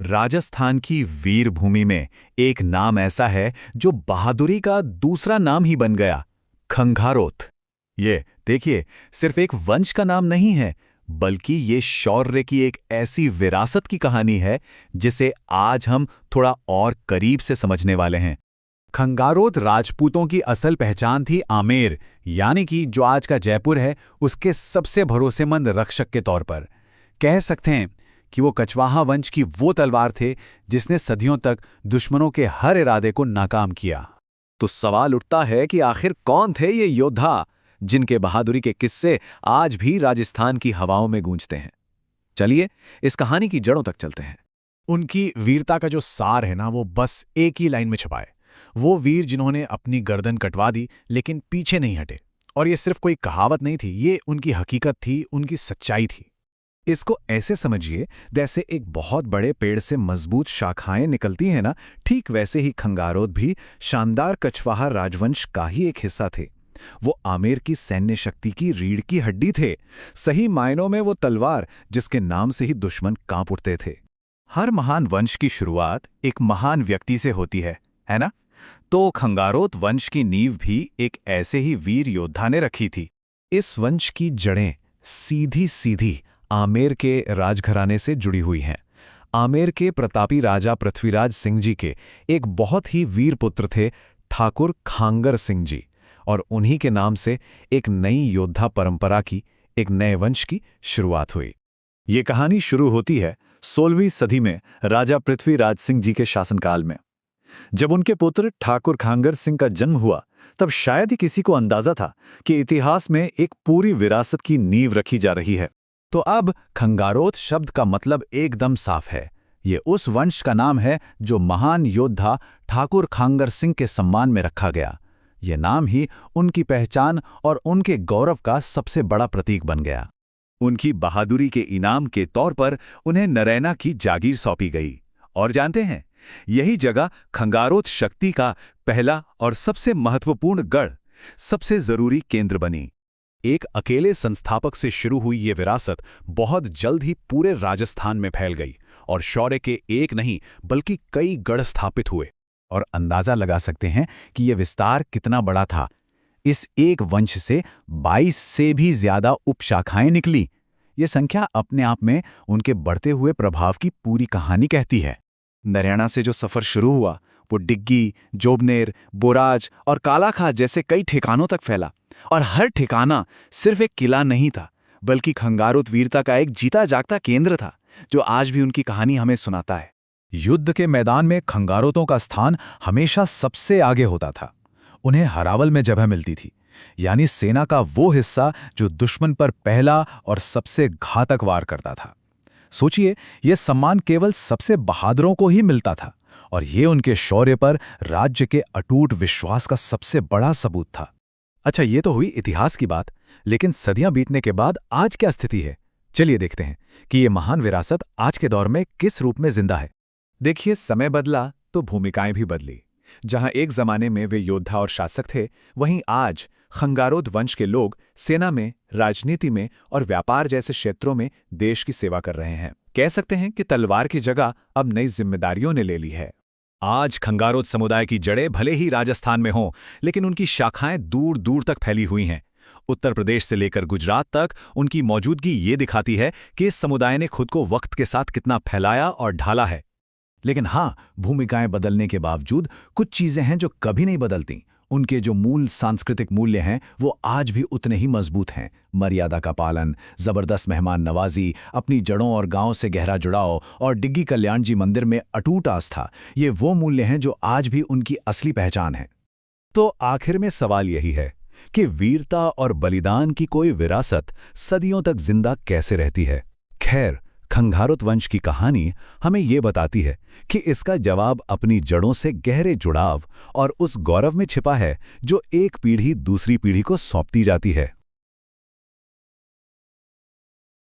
राजस्थान की वीर भूमि में एक नाम ऐसा है जो बहादुरी का दूसरा नाम ही बन गया, खंगारोत। ये देखिए, सिर्फ एक वंश का नाम नहीं है, बल्कि ये शौर्य की एक ऐसी विरासत की कहानी है जिसे आज हम थोड़ा और करीब से समझने वाले हैं। खंगारोत राजपूतों की असल पहचान थी आमेर, यानी कि जो आज का जयपुर है उसके सबसे भरोसेमंद रक्षक के तौर पर। कह सकते हैं कि वो कछवाहा वंश की वो तलवार थे जिसने सदियों तक दुश्मनों के हर इरादे को नाकाम किया। तो सवाल उठता है कि आखिर कौन थे ये योद्धा जिनके बहादुरी के किस्से आज भी राजस्थान की हवाओं में गूंजते हैं। चलिए इस कहानी की जड़ों तक चलते हैं। उनकी वीरता का जो सार है ना, वो बस एक ही लाइन में छुपा है। वो वीर जिन्होंने अपनी गर्दन कटवा दी लेकिन पीछे नहीं हटे। और ये सिर्फ कोई कहावत नहीं थी, ये उनकी हकीकत थी, उनकी सच्चाई थी। इसको ऐसे समझिए जैसे एक बहुत बड़े पेड़ से मजबूत शाखाएं निकलती हैं ना, ठीक वैसे ही खंगारोत भी शानदार कछवाहा राजवंश का ही एक हिस्सा थे। वो आमेर की सैन्य शक्ति की रीढ़ की हड्डी थे, सही मायनों में वो तलवार जिसके नाम से ही दुश्मन कांप उठते थे। हर महान वंश की शुरुआत एक महान व्यक्ति से होती है ना? तो खंगारोत वंश की नींव भी एक ऐसे ही वीर योद्धा ने रखी थी। इस वंश की जड़ें सीधी सीधी आमेर के राजघराने से जुड़ी हुई हैं। आमेर के प्रतापी राजा पृथ्वीराज सिंह जी के एक बहुत ही वीर पुत्र थे ठाकुर खांगर सिंह जी, और उन्हीं के नाम से एक नई योद्धा परंपरा की, एक नए वंश की शुरुआत हुई। ये कहानी शुरू होती है 16वीं सदी में राजा पृथ्वीराज सिंह जी के शासनकाल में। जब उनके पुत्र ठाकुर खांगर सिंह का जन्म हुआ, तब शायद ही किसी को अंदाजा था कि इतिहास में एक पूरी विरासत की नींव रखी जा रही है। तो अब खंगारोत शब्द का मतलब एकदम साफ है। ये उस वंश का नाम है जो महान योद्धा ठाकुर खांगर सिंह के सम्मान में रखा गया। ये नाम ही उनकी पहचान और उनके गौरव का सबसे बड़ा प्रतीक बन गया। उनकी बहादुरी के इनाम के तौर पर उन्हें नरैना की जागीर सौंपी गई। और जानते हैं, यही जगह खंगारोत शक्ति का पहला और सबसे महत्वपूर्ण गढ़, सबसे जरूरी केंद्र बनी। एक अकेले संस्थापक से शुरू हुई ये विरासत बहुत जल्द ही पूरे राजस्थान में फैल गई और शौर्य के एक नहीं बल्कि कई गढ़ स्थापित हुए। और अंदाजा लगा सकते हैं कि यह विस्तार कितना बड़ा था। इस एक वंश से 22 से भी ज्यादा उपशाखाएं निकली। ये संख्या अपने आप में उनके बढ़ते हुए प्रभाव की पूरी कहानी कहती है। नरैना से जो सफर शुरू हुआ वो डिग्गी, जोबनेर, बोराज और कालाखां जैसे कई ठिकानों तक फैला। और हर ठिकाना सिर्फ एक किला नहीं था, बल्कि खंगारोत वीरता का एक जीता जागता केंद्र था, जो आज भी उनकी कहानी हमें सुनाता है। युद्ध के मैदान में खंगारोतों का स्थान हमेशा सबसे आगे होता था। उन्हें हरावल में जगह मिलती थी, यानी सेना का वो हिस्सा जो दुश्मन पर पहला और सबसे घातक वार करता था। सोचिए, यह सम्मान केवल सबसे बहादुरों को ही मिलता था, और ये उनके शौर्य पर राज्य के अटूट विश्वास का सबसे बड़ा सबूत था। अच्छा, ये तो हुई इतिहास की बात, लेकिन सदियां बीतने के बाद आज क्या स्थिति है? चलिए देखते हैं कि ये महान विरासत आज के दौर में किस रूप में जिंदा है। देखिए, समय बदला तो भूमिकाएं भी बदली। जहां एक जमाने में वे योद्धा और शासक थे, वहीं आज खंगारोत वंश के लोग सेना में, राजनीति में और व्यापार जैसे क्षेत्रों में देश की सेवा कर रहे हैं। कह सकते हैं कि तलवार की जगह अब नई जिम्मेदारियों ने ले ली है। आज खंगारोत समुदाय की जड़ें भले ही राजस्थान में हों, लेकिन उनकी शाखाएं दूर दूर तक फैली हुई हैं। उत्तर प्रदेश से लेकर गुजरात तक उनकी मौजूदगी ये दिखाती है कि इस समुदाय ने खुद को वक्त के साथ कितना फैलाया और ढाला है। लेकिन हाँ, भूमिकाएं बदलने के बावजूद कुछ चीजें हैं जो कभी नहीं बदलती। उनके जो मूल सांस्कृतिक मूल्य हैं वो आज भी उतने ही मजबूत हैं। मर्यादा का पालन, जबरदस्त मेहमान नवाजी, अपनी जड़ों और गांव से गहरा जुड़ाव और डिग्गी कल्याण जी मंदिर में अटूट आस्था, ये वो मूल्य हैं जो आज भी उनकी असली पहचान है। तो आखिर में सवाल यही है कि वीरता और बलिदान की कोई विरासत सदियों तक जिंदा कैसे रहती है? खैर, खंगारोत वंश की कहानी हमें ये बताती है कि इसका जवाब अपनी जड़ों से गहरे जुड़ाव और उस गौरव में छिपा है जो एक पीढ़ी दूसरी पीढ़ी को सौंपती जाती है।